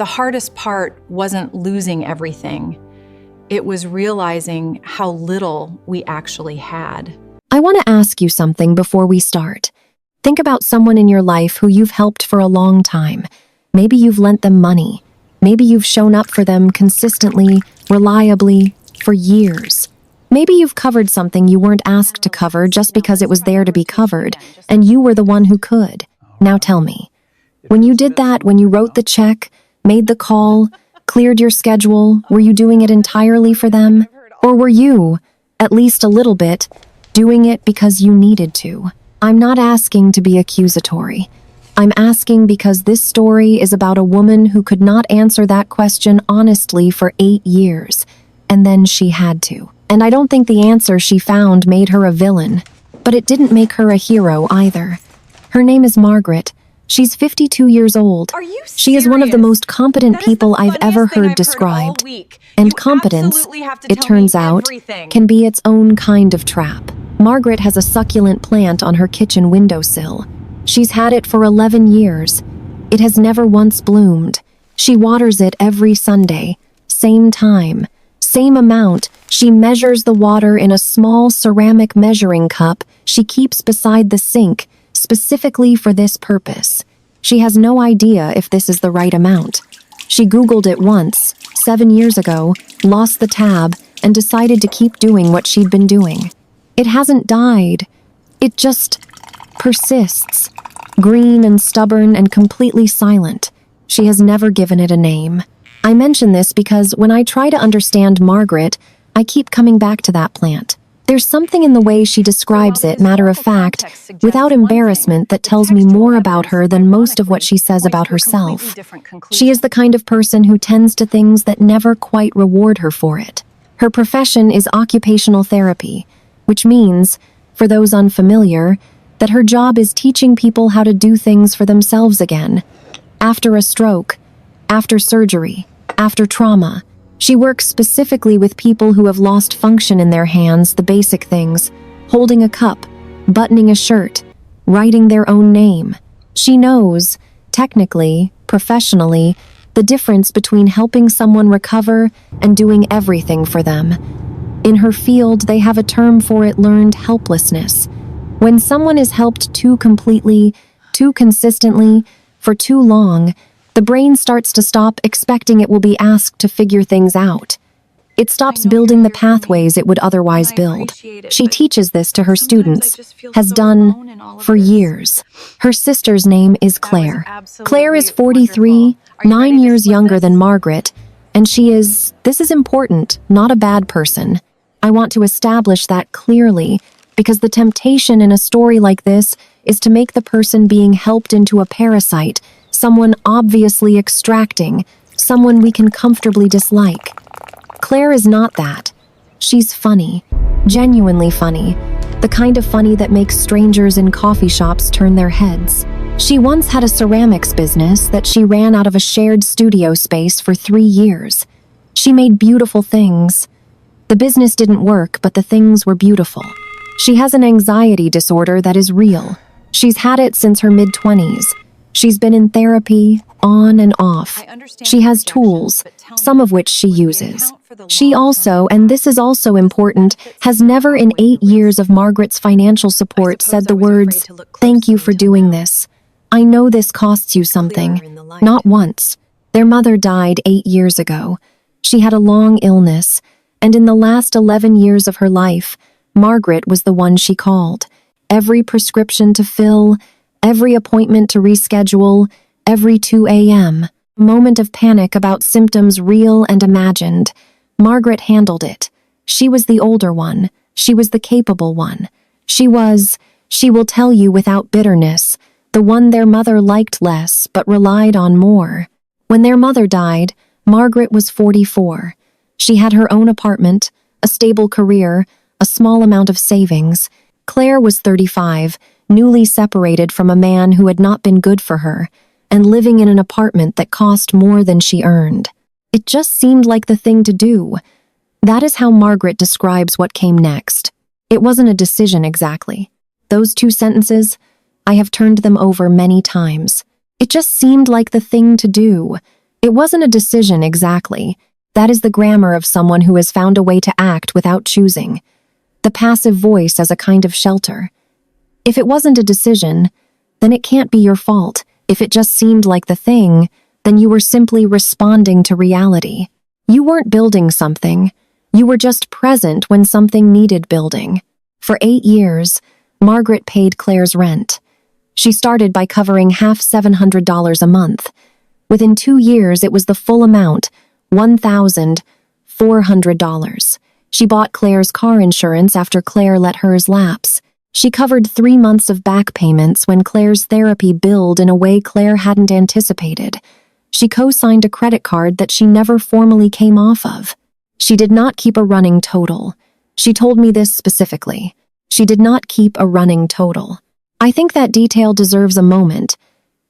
The hardest part wasn't losing everything. It was realizing how little we actually had. I want to ask you something before we start. Think about someone in your life who you've helped for a long time. Maybe you've lent them money. Maybe you've shown up for them consistently, reliably, for years. Maybe you've covered something you weren't asked to cover just because it was there to be covered, and you were the one who could. Now tell me, when you did that, when you wrote the check, made the call, cleared your schedule, were you doing it entirely for them? Or were you, at least a little bit, doing it because you needed to? I'm not asking to be accusatory. I'm asking because this story is about a woman who could not answer that question honestly for 8 years, and then she had to. And I don't think the answer she found made her a villain, but it didn't make her a hero either. Her name is Margaret. She's 52 years old. Are you serious? She is one of the most competent That is people the I've funniest ever thing heard I've described. all week. And You competence, absolutely have to it tell turns me out, everything. can be its own kind of trap. Margaret has a succulent plant on her kitchen windowsill. She's had it for 11 years. It has never once bloomed. She waters it every Sunday. Same time, same amount. She measures the water in a small ceramic measuring cup she keeps beside the sink, specifically for this purpose. She has no idea if this is the right amount. She Googled it once, 7 years ago, lost the tab, and decided to keep doing what she'd been doing. It hasn't died. It just persists, green and stubborn and completely silent. She has never given it a name. I mention this because when I try to understand Margaret, I keep coming back to that plant. There's something in the way she describes it, matter of fact, without embarrassment, that tells me more about her than most of what she says about herself. She is the kind of person who tends to things that never quite reward her for it. Her profession is occupational therapy, which means, for those unfamiliar, that her job is teaching people how to do things for themselves again. After a stroke, after surgery, after trauma, she works specifically with people who have lost function in their hands, the basic things: holding a cup, buttoning a shirt, writing their own name. She knows, technically, professionally, the difference between helping someone recover and doing everything for them. In her field, they have a term for it: learned helplessness. When someone is helped too completely, too consistently, for too long, the brain starts to stop expecting it will be asked to figure things out. It stops building the pathways it would otherwise build. She teaches this to her students, has done for years. Her sister's name is Claire. Claire is 43, 9 years younger than Margaret, and she is, this is important, not a bad person. I want to establish that clearly, because the temptation in a story like this is to make the person being helped into a parasite, someone obviously extracting, someone we can comfortably dislike. Claire is not that. She's funny, genuinely funny, the kind of funny that makes strangers in coffee shops turn their heads. She once had a ceramics business that she ran out of a shared studio space for 3 years. She made beautiful things. The business didn't work, but the things were beautiful. She has an anxiety disorder that is real. She's had it since her mid-20s. She's been in therapy, on and off. She has tools, some of which she uses. She also, and this is also important, has never in 8 years of Margaret's financial support said the words, "Thank you for doing this. I know this costs you something." Not once. Their mother died 8 years ago. She had a long illness, and in the last 11 years of her life, Margaret was the one she called. Every prescription to fill, every appointment to reschedule, every 2 a.m. moment of panic about symptoms real and imagined. Margaret handled it. She was the older one. She was the capable one. She will tell you without bitterness, the one their mother liked less but relied on more. When their mother died, Margaret was 44. She had her own apartment, a stable career, a small amount of savings. Claire was 35, newly separated from a man who had not been good for her, and living in an apartment that cost more than she earned. It just seemed like the thing to do. That is how Margaret describes what came next. It wasn't a decision exactly. Those 2 sentences, I have turned them over many times. It just seemed like the thing to do. It wasn't a decision exactly. That is the grammar of someone who has found a way to act without choosing. The passive voice as a kind of shelter. If it wasn't a decision, then it can't be your fault. If it just seemed like the thing, then you were simply responding to reality. You weren't building something. You were just present when something needed building. For 8 years, Margaret paid Claire's rent. She started by covering half $700 a month. Within 2 years, it was the full amount, $1,400. She bought Claire's car insurance after Claire let hers lapse. She covered 3 months of back payments when Claire's therapy billed in a way Claire hadn't anticipated. She co-signed a credit card that she never formally came off of. She did not keep a running total. She told me this specifically. She did not keep a running total. I think that detail deserves a moment,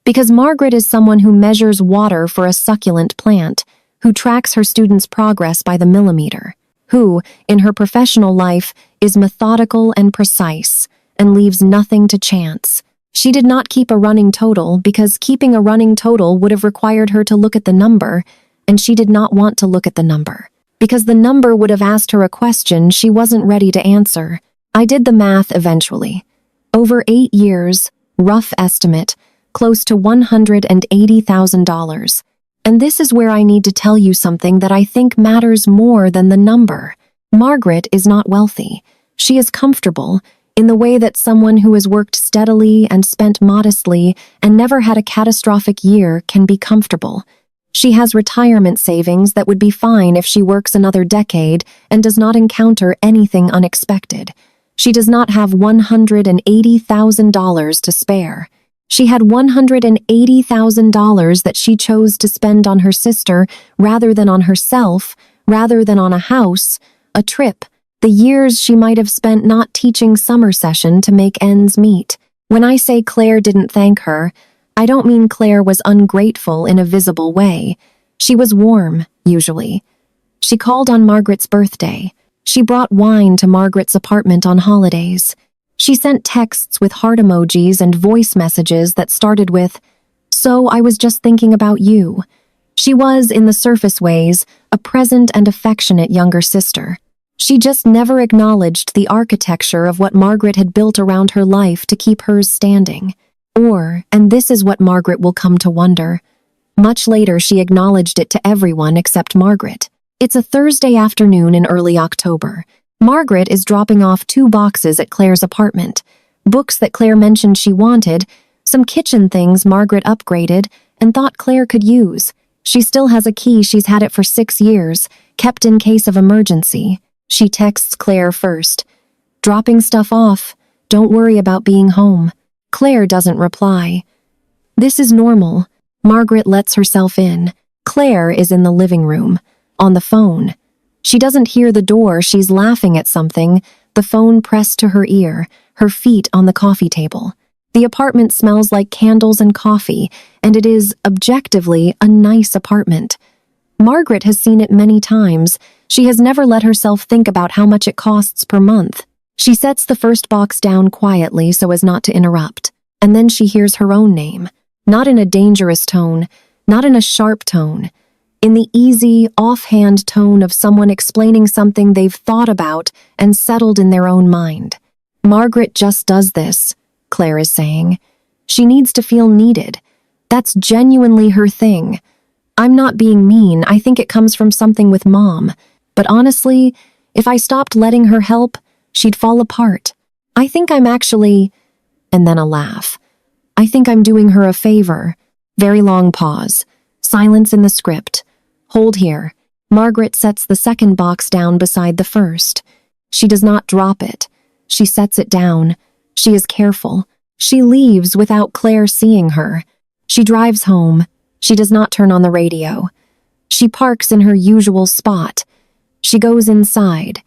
because Margaret is someone who measures water for a succulent plant, who tracks her students' progress by the millimeter, who, in her professional life, is methodical and precise, and leaves nothing to chance. She did not keep a running total because keeping a running total would have required her to look at the number, and she did not want to look at the number, because the number would have asked her a question she wasn't ready to answer. I did the math eventually. Over 8 years, rough estimate, close to $180,000. And this is where I need to tell you something that I think matters more than the number. Margaret is not wealthy. She is comfortable, in the way that someone who has worked steadily and spent modestly and never had a catastrophic year can be comfortable. She has retirement savings that would be fine if she works another decade and does not encounter anything unexpected. She does not have $180,000 to spare. She had $180,000 that she chose to spend on her sister rather than on herself, rather than on a house, a trip, the years she might have spent not teaching summer session to make ends meet. When I say Claire didn't thank her, I don't mean Claire was ungrateful in a visible way. She was warm, usually. She called on Margaret's birthday. She brought wine to Margaret's apartment on holidays. She sent texts with heart emojis and voice messages that started with, "So I was just thinking about you." She was, in the surface ways, a present and affectionate younger sister. She just never acknowledged the architecture of what Margaret had built around her life to keep hers standing. Or, and this is what Margaret will come to wonder, much later she acknowledged it to everyone except Margaret. It's a Thursday afternoon in early October. Margaret is dropping off 2 boxes at Claire's apartment, books that Claire mentioned she wanted, some kitchen things Margaret upgraded and thought Claire could use. She still has a key she's had it for 6 years, kept in case of emergency. She texts Claire first. "Dropping stuff off. Don't worry about being home." Claire doesn't reply. This is normal. Margaret lets herself in. Claire is in the living room, on the phone. She doesn't hear the door. She's laughing at something, the phone pressed to her ear, her feet on the coffee table. The apartment smells like candles and coffee, and it is, objectively, a nice apartment. Margaret has seen it many times. She has never let herself think about how much it costs per month. She sets the first box down quietly so as not to interrupt, and then she hears her own name, not in a dangerous tone, not in a sharp tone, in the easy, offhand tone of someone explaining something they've thought about and settled in their own mind. Margaret just does this, Claire is saying. She needs to feel needed. That's genuinely her thing. I'm not being mean. I think it comes from something with Mom. But honestly, if I stopped letting her help, she'd fall apart. I think I'm actually... And then a laugh. I think I'm doing her a favor. Very long pause. Silence in the script. Hold here. Margaret sets the second box down beside the first. She does not drop it. She sets it down. She is careful. She leaves without Claire seeing her. She drives home. She does not turn on the radio. She parks in her usual spot. She goes inside.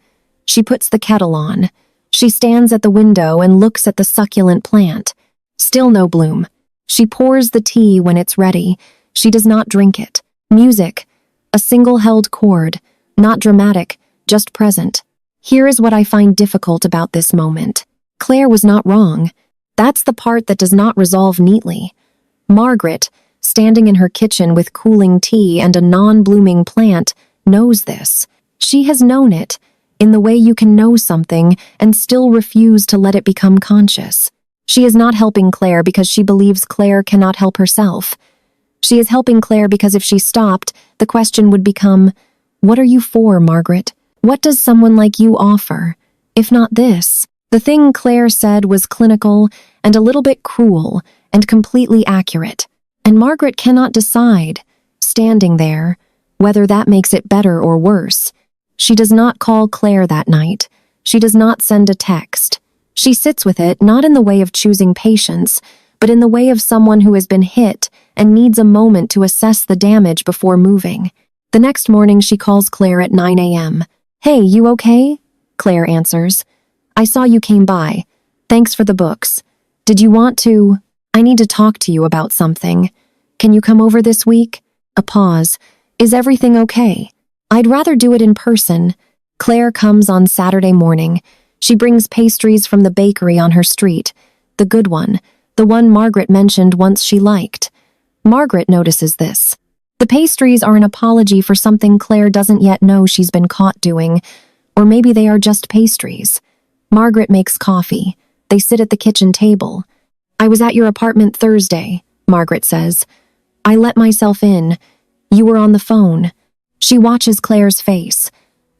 She puts the kettle on. She stands at the window and looks at the succulent plant. Still no bloom. She pours the tea when it's ready. She does not drink it. Music. A single held chord. Not dramatic, just present. Here is what I find difficult about this moment. Claire was not wrong. That's the part that does not resolve neatly. Margaret, standing in her kitchen with cooling tea and a non-blooming plant, knows this. She has known it, in the way you can know something and still refuse to let it become conscious. She is not helping Claire because she believes Claire cannot help herself. She is helping Claire because if she stopped, the question would become, "What are you for, Margaret? What does someone like you offer? If not this?" The thing Claire said was clinical and a little bit cruel and completely accurate. And Margaret cannot decide, standing there, whether that makes it better or worse. She does not call Claire that night. She does not send a text. She sits with it not in the way of choosing patience, but in the way of someone who has been hit and needs a moment to assess the damage before moving. The next morning she calls Claire at 9 a.m. "Hey, you okay?" Claire answers. "I saw you came by. Thanks for the books. Did you want to? I need to talk to you about something. Can you come over this week?" A pause. "Is everything okay?" "I'd rather do it in person." Claire comes on Saturday morning. She brings pastries from the bakery on her street. The good one, the one Margaret mentioned once she liked. Margaret notices this. The pastries are an apology for something Claire doesn't yet know she's been caught doing, or maybe they are just pastries. Margaret makes coffee. They sit at the kitchen table. "I was at your apartment Thursday," Margaret says. "I let myself in. You were on the phone." She watches Claire's face.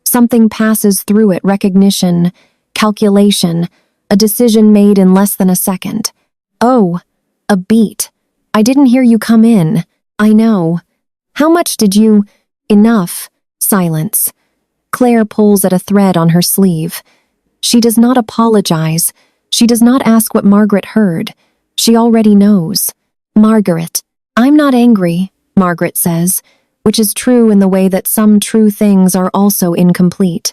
Something passes through it, recognition, calculation, a decision made in less than a second. "Oh, a beat. I didn't hear you come in. I know. How much did you—" "Enough." Silence. Claire pulls at a thread on her sleeve. She does not apologize. She does not ask what Margaret heard. She already knows. "Margaret, I'm not angry," Margaret says, which is true in the way that some true things are also incomplete.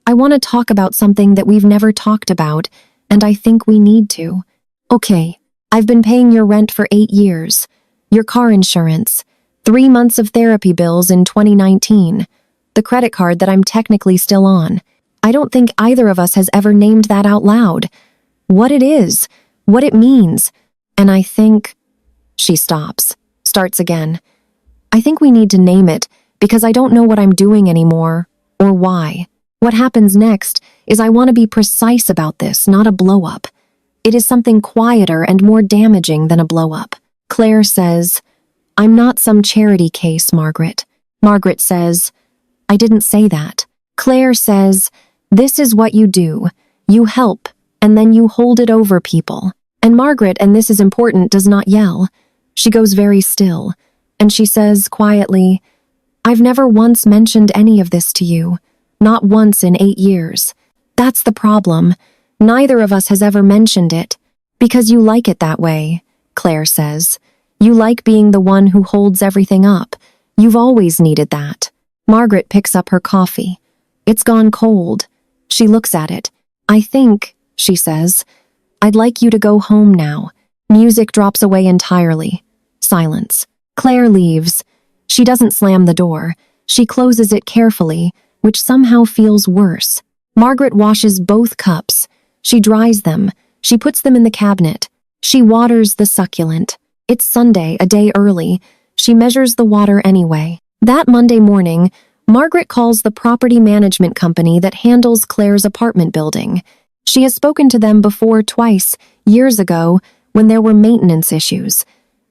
"I want to talk about something that we've never talked about, and I think we need to." "Okay, I've been paying your rent for 8 years, your car insurance, 3 months of therapy bills in 2019, the credit card that I'm technically still on. I don't think either of us has ever named that out loud. What it is, what it means, and I think—" She stops, starts again. "I think we need to name it because I don't know what I'm doing anymore, or why. What happens next is I want to be precise about this, not a blow-up. It is something quieter and more damaging than a blow-up." Claire says, "I'm not some charity case, Margaret." Margaret says, "I didn't say that." Claire says, "This is what you do. You help, and then you hold it over people." And Margaret, and this is important, does not yell. She goes very still, and she says quietly, "I've never once mentioned any of this to you. Not once in 8 years. That's the problem. Neither of us has ever mentioned it. Because you like it that way," Claire says. "You like being the one who holds everything up. You've always needed that." Margaret picks up her coffee. It's gone cold. She looks at it. "I think," she says, "I'd like you to go home now." Music drops away entirely. Silence. Claire leaves. She doesn't slam the door. She closes it carefully, which somehow feels worse. Margaret washes both cups. She dries them. She puts them in the cabinet. She waters the succulent. It's Sunday, a day early. She measures the water anyway. That Monday morning, Margaret calls the property management company that handles Claire's apartment building. She has spoken to them before twice, years ago, when there were maintenance issues.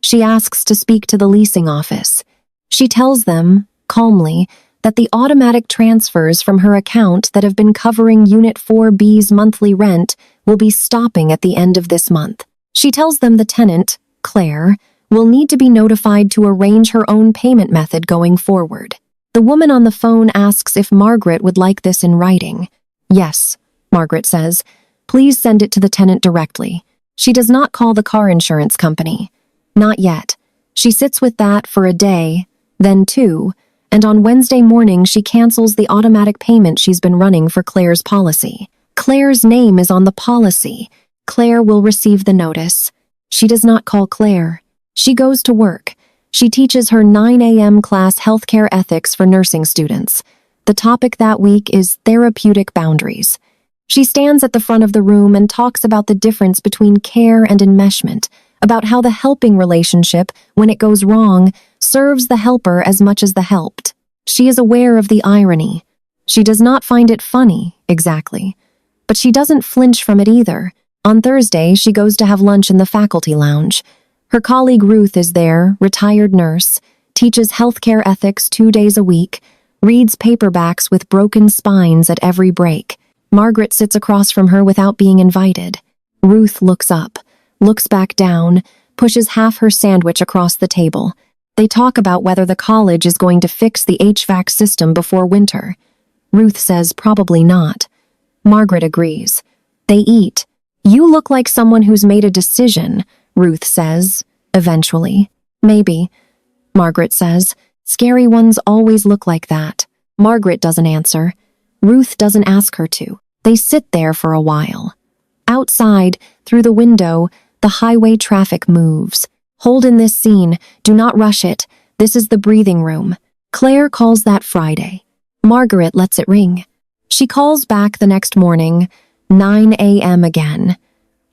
She asks to speak to the leasing office. She tells them, calmly, that the automatic transfers from her account that have been covering Unit 4B's monthly rent will be stopping at the end of this month. She tells them the tenant, Claire, will need to be notified to arrange her own payment method going forward. The woman on the phone asks if Margaret would like this in writing. "Yes," Margaret says. "Please send it to the tenant directly." She does not call the car insurance company. Not yet. She sits with that for a day, then 2, and on Wednesday morning she cancels the automatic payment she's been running for Claire's policy. Claire's name is on the policy. Claire will receive the notice. She does not call Claire. She goes to work. She teaches her 9 a.m. class healthcare ethics for nursing students. The topic that week is therapeutic boundaries. She stands at the front of the room and talks about the difference between care and enmeshment, about how the helping relationship, when it goes wrong, serves the helper as much as the helped. She is aware of the irony. She does not find it funny, exactly. But she doesn't flinch from it either. On Thursday, she goes to have lunch in the faculty lounge. Her colleague Ruth is there, retired nurse, teaches healthcare ethics 2 days a week, reads paperbacks with broken spines at every break. Margaret sits across from her without being invited. Ruth looks up, looks back down, pushes half her sandwich across the table. They talk about whether the college is going to fix the HVAC system before winter. Ruth says probably not. Margaret agrees. They eat. "You look like someone who's made a decision," Ruth says, eventually. "Maybe," Margaret says. "Scary ones always look like that." Margaret doesn't answer. Ruth doesn't ask her to. They sit there for a while. Outside, through the window, the highway traffic moves. Hold in this scene. Do not rush it. This is the breathing room. Claire calls that Friday. Margaret lets it ring. She calls back the next morning, 9 a.m. again.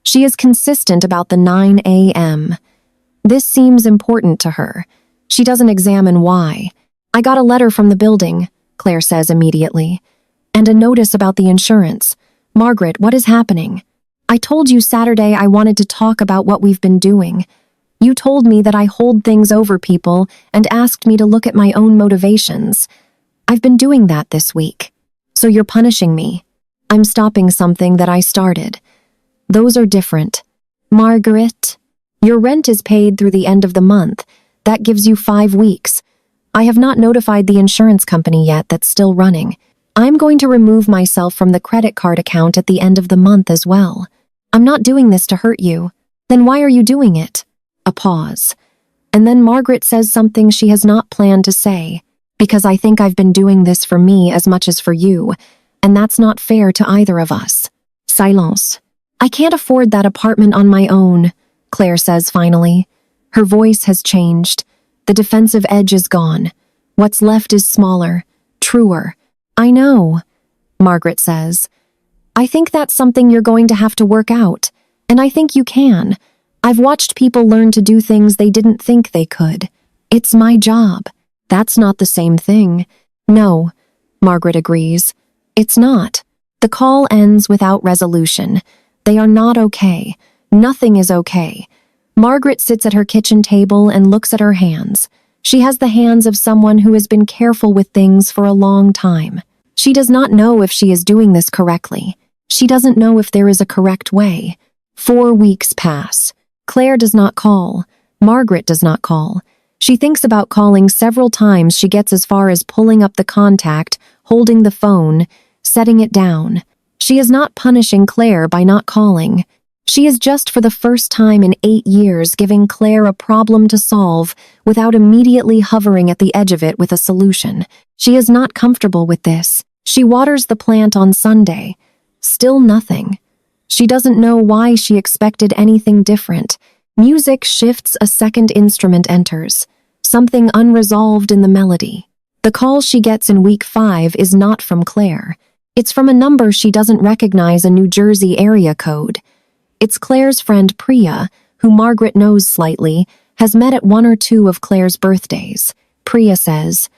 She is consistent about the 9 a.m. This seems important to her. She doesn't examine why. "I got a letter from the building," Claire says immediately. "And a notice about the insurance. Margaret, what is happening? I told you Saturday I wanted to talk about what we've been doing. You told me that I hold things over people and asked me to look at my own motivations. I've been doing that this week. So you're punishing me. I'm stopping something that I started. Those are different. Margaret, your rent is paid through the end of the month. That gives you 5 weeks. I have not notified the insurance company yet that's still running. I'm going to remove myself from the credit card account at the end of the month as well. I'm not doing this to hurt you. Then why are you doing it?" A pause. And then Margaret says something she has not planned to say. "Because I think I've been doing this for me as much as for you, and that's not fair to either of us." Silence. "I can't afford that apartment on my own," Claire says finally. Her voice has changed. The defensive edge is gone. What's left is smaller, truer. "I know," Margaret says. "I think that's something you're going to have to work out, and I think you can. I've watched people learn to do things they didn't think they could. It's my job." "That's not the same thing." "No," Margaret agrees. "It's not." The call ends without resolution. They are not okay. Nothing is okay. Margaret sits at her kitchen table and looks at her hands. She has the hands of someone who has been careful with things for a long time. She does not know if she is doing this correctly. She doesn't know if there is a correct way. 4 weeks pass. Claire does not call. Margaret does not call. She thinks about calling several times. She gets as far as pulling up the contact, holding the phone, setting it down. She is not punishing Claire by not calling. She is just for the first time in 8 years giving Claire a problem to solve without immediately hovering at the edge of it with a solution. She is not comfortable with this. She waters the plant on Sunday. Still nothing. She doesn't know why she expected anything different. Music shifts, a second instrument enters. Something unresolved in the melody. The call she gets in week 5 is not from Claire. It's from a number she doesn't recognize, a New Jersey area code. It's Claire's friend Priya, who Margaret knows slightly, has met at 1 or 2 of Claire's birthdays. Priya says,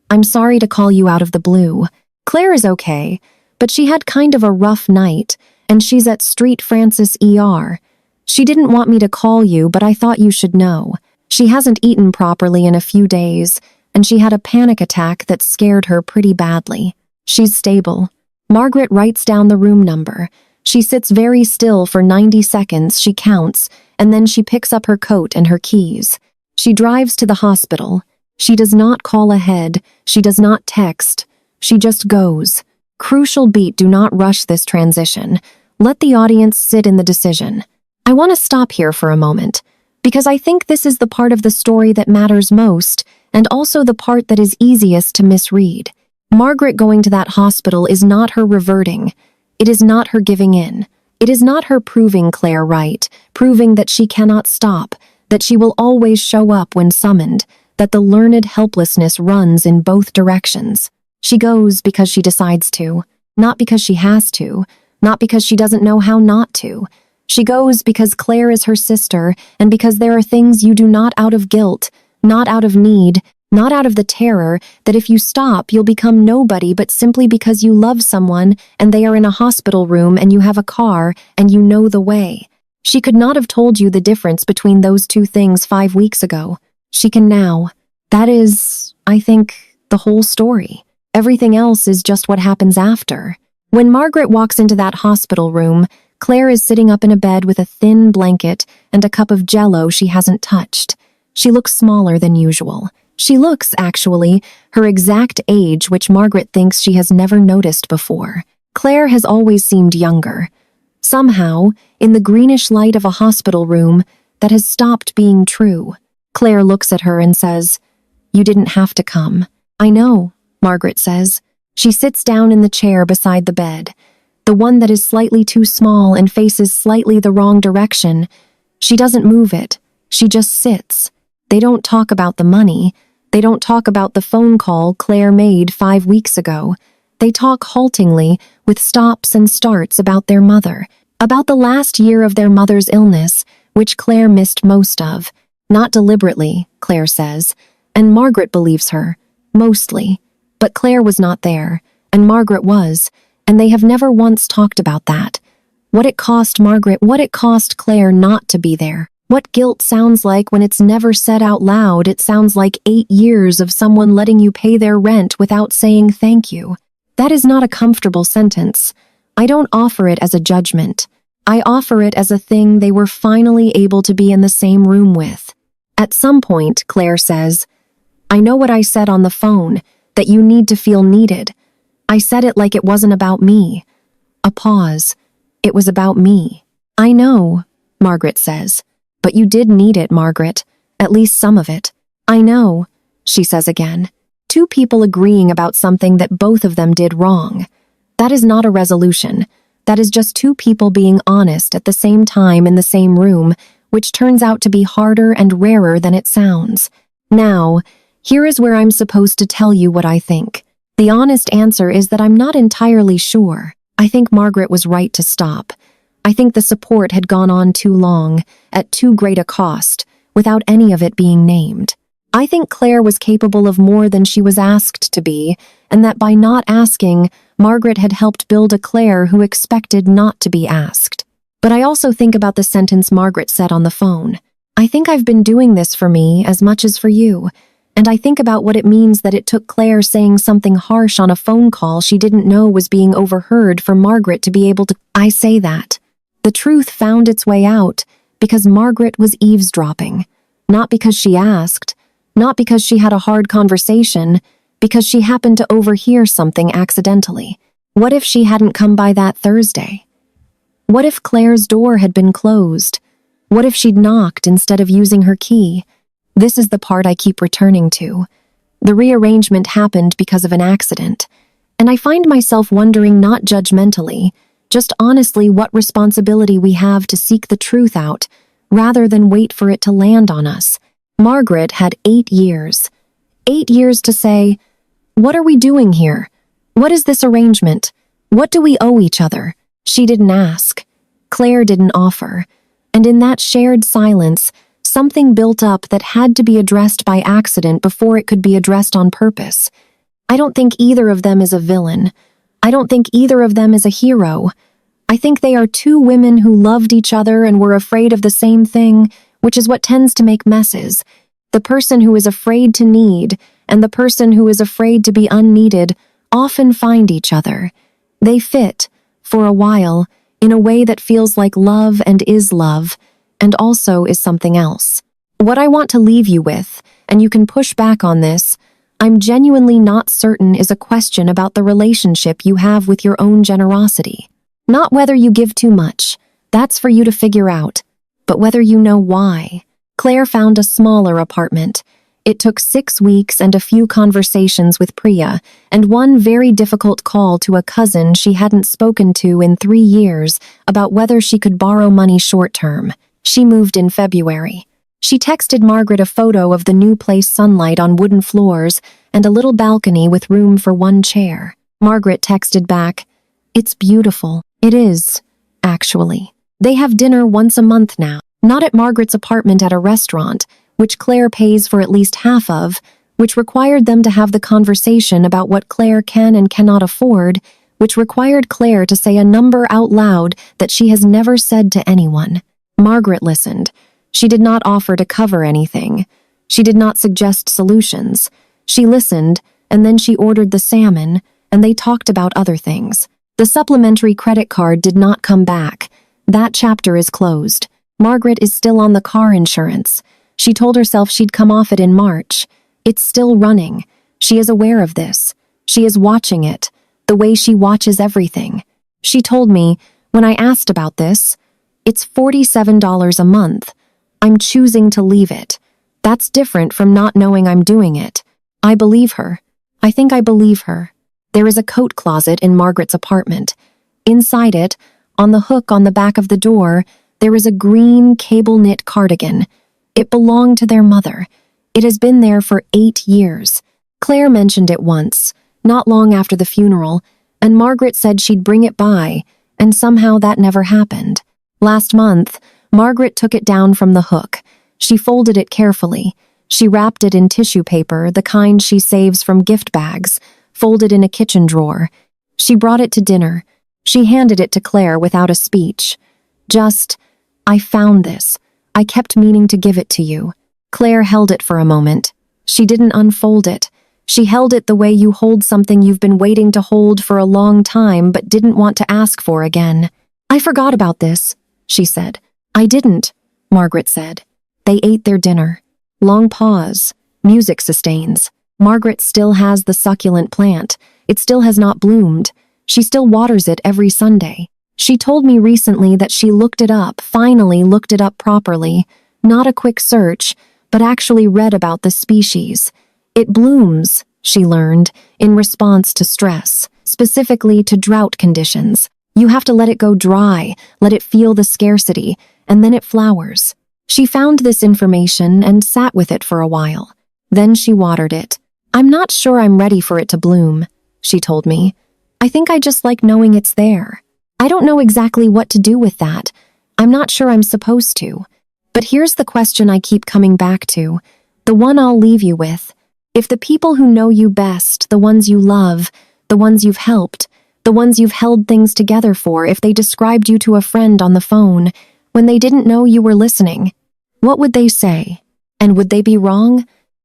"I'm sorry to call you out of the blue. Claire is okay, but she had kind of a rough night, and she's at Street Francis ER. She didn't want me to call you, but I thought you should know. She hasn't eaten properly in a few days, and she had a panic attack that scared her pretty badly. She's stable." Margaret writes down the room number. She sits very still for 90 seconds, she counts, and then she picks up her coat and her keys. She drives to the hospital. She does not call ahead. She does not text. She just goes. Crucial beat, do not rush this transition. Let the audience sit in the decision. I want to stop here for a moment, because I think this is the part of the story that matters most, and also the part that is easiest to misread. Margaret going to that hospital is not her reverting. It is not her giving in. It is not her proving Claire right, proving that she cannot stop, that she will always show up when summoned, that the learned helplessness runs in both directions. She goes because she decides to, not because she has to, not because she doesn't know how not to. She goes because Claire is her sister and because there are things you do not out of guilt, not out of need, not out of the terror that if you stop, you'll become nobody, but simply because you love someone and they are in a hospital room and you have a car and you know the way. She could not have told you the difference between those two things 5 weeks ago. She can now. That is, I think, the whole story. Everything else is just what happens after. When Margaret walks into that hospital room, Claire is sitting up in a bed with a thin blanket and a cup of Jell-O she hasn't touched. She looks smaller than usual. She looks, actually, her exact age, which Margaret thinks she has never noticed before. Claire has always seemed younger. Somehow, in the greenish light of a hospital room, that has stopped being true. Claire looks at her and says, "You didn't have to come." "I know," Margaret says. She sits down in the chair beside the bed, the one that is slightly too small and faces slightly the wrong direction. She doesn't move it. She just sits. They don't talk about the money. They don't talk about the phone call Claire made 5 weeks ago. They talk haltingly, with stops and starts, about their mother, about the last year of their mother's illness, which Claire missed most of. Not deliberately, Claire says, and Margaret believes her, mostly. But Claire was not there, and Margaret was, and they have never once talked about that. What it cost Margaret, what it cost Claire not to be there. What guilt sounds like when it's never said out loud. It sounds like 8 years of someone letting you pay their rent without saying thank you. That is not a comfortable sentence. I don't offer it as a judgment. I offer it as a thing they were finally able to be in the same room with. At some point, Claire says, "I know what I said on the phone, that you need to feel needed. I said it like it wasn't about me." A pause. "It was about me." "I know," Margaret says. "But you did need it, Margaret. At least some of it." "I know," she says again. Two people agreeing about something that both of them did wrong. That is not a resolution. That is just two people being honest at the same time in the same room, which turns out to be harder and rarer than it sounds. Now, here is where I'm supposed to tell you what I think. The honest answer is that I'm not entirely sure. I think Margaret was right to stop. I think the support had gone on too long, at too great a cost, without any of it being named. I think Claire was capable of more than she was asked to be, and that by not asking, Margaret had helped build a Claire who expected not to be asked. But I also think about the sentence Margaret said on the phone. "I think I've been doing this for me as much as for you." And I think about what it means that it took Claire saying something harsh on a phone call she didn't know was being overheard for Margaret to be able to. I say that. The truth found its way out because Margaret was eavesdropping. Not because she asked, not because she had a hard conversation, because she happened to overhear something accidentally. What if she hadn't come by that Thursday? What if Claire's door had been closed? What if she'd knocked instead of using her key? This is the part I keep returning to. The rearrangement happened because of an accident, and I find myself wondering, not judgmentally, just honestly, what responsibility we have to seek the truth out, rather than wait for it to land on us. Margaret had 8 years. 8 years to say, what are we doing here? What is this arrangement? What do we owe each other? She didn't ask. Claire didn't offer. And in that shared silence, something built up that had to be addressed by accident before it could be addressed on purpose. I don't think either of them is a villain. I don't think either of them is a hero. I think they are two women who loved each other and were afraid of the same thing, which is what tends to make messes. The person who is afraid to need and the person who is afraid to be unneeded often find each other. They fit, for a while, in a way that feels like love and is love, and also is something else. What I want to leave you with, and you can push back on this, I'm genuinely not certain, is a question about the relationship you have with your own generosity. Not whether you give too much, that's for you to figure out, but whether you know why. Claire found a smaller apartment. It took 6 weeks and a few conversations with Priya, and one very difficult call to a cousin she hadn't spoken to in 3 years about whether she could borrow money short-term. She moved in February. She texted Margaret a photo of the new place, sunlight on wooden floors and a little balcony with room for one chair. Margaret texted back, "It's beautiful." "It is, actually." They have dinner once a month now, not at Margaret's apartment at a restaurant, which Claire pays for at least half of, which required them to have the conversation about what Claire can and cannot afford, which required Claire to say a number out loud that she has never said to anyone. Margaret listened. She did not offer to cover anything. She did not suggest solutions. She listened, and then she ordered the salmon, and they talked about other things. The supplementary credit card did not come back. That chapter is closed. Margaret is still on the car insurance. She told herself she'd come off it in March. It's still running. She is aware of this. She is watching it, the way she watches everything. She told me, when I asked about this, it's $47 a month. I'm choosing to leave it. That's different from not knowing I'm doing it. I believe her. I think I believe her. There is a coat closet in Margaret's apartment. Inside it, on the hook on the back of the door, there is a green cable-knit cardigan. It belonged to their mother. It has been there for 8 years. Claire mentioned it once, not long after the funeral, and Margaret said she'd bring it by, and somehow that never happened. Last month, Margaret took it down from the hook. She folded it carefully. She wrapped it in tissue paper, the kind she saves from gift bags, folded in a kitchen drawer. She brought it to dinner. She handed it to Claire without a speech. Just, I found this. I kept meaning to give it to you. Claire held it for a moment. She didn't unfold it. She held it the way you hold something you've been waiting to hold for a long time but didn't want to ask for again. I forgot about this, she said. I didn't, Margaret said. They ate their dinner. Long pause. Music sustains. Margaret still has the succulent plant. It still has not bloomed. She still waters it every Sunday. She told me recently that she looked it up, finally looked it up properly. Not a quick search, but actually read about the species. It blooms, she learned, in response to stress, specifically to drought conditions. You have to let it go dry, let it feel the scarcity, and then it flowers. She found this information and sat with it for a while. Then she watered it. I'm not sure I'm ready for it to bloom, she told me. I think I just like knowing it's there. I don't know exactly what to do with that. I'm not sure I'm supposed to. But here's the question I keep coming back to, the one I'll leave you with. If the people who know you best, the ones you love, the ones you've helped, the ones you've held things together for, if they described you to a friend on the phone, when they didn't know you were listening, what would they say? And would they be wrong?